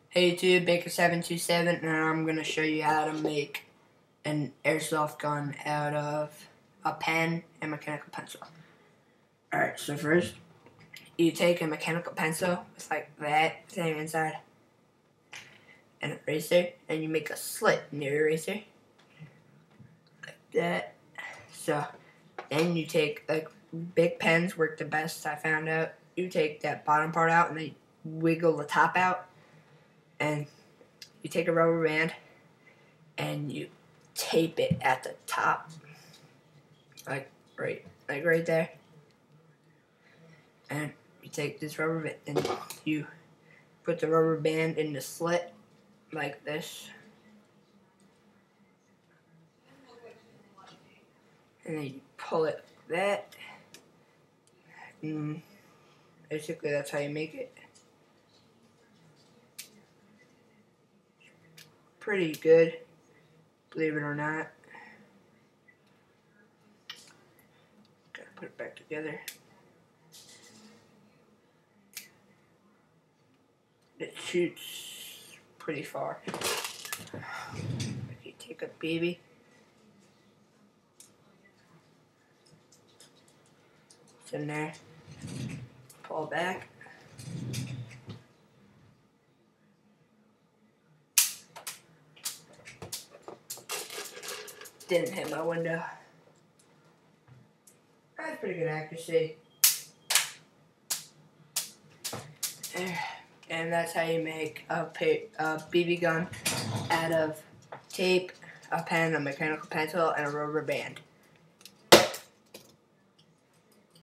Hey YouTube, Baker727, and I'm going to show you how to make an airsoft gun out of a pen and mechanical pencil. Alright, so first, you take a mechanical pencil, it's like that, same inside, an eraser, and you make a slit in your eraser, like that. So, then you take, like, big pens work the best, I found out. You take that bottom part out and then you wiggle the top out. And you take a rubber band and you tape it at the top, like right there. And you take this rubber band and you put the rubber band in the slit like this, and then you pull it like that. And basically, that's how you make it. Pretty good, believe it or not. Gotta put it back together. It shoots pretty far. Okay, take a BB. It's in there. Pull back. Didn't hit my window. That's pretty good accuracy. There. And that's how you make a BB gun out of tape, a pen, a mechanical pencil, and a rubber band.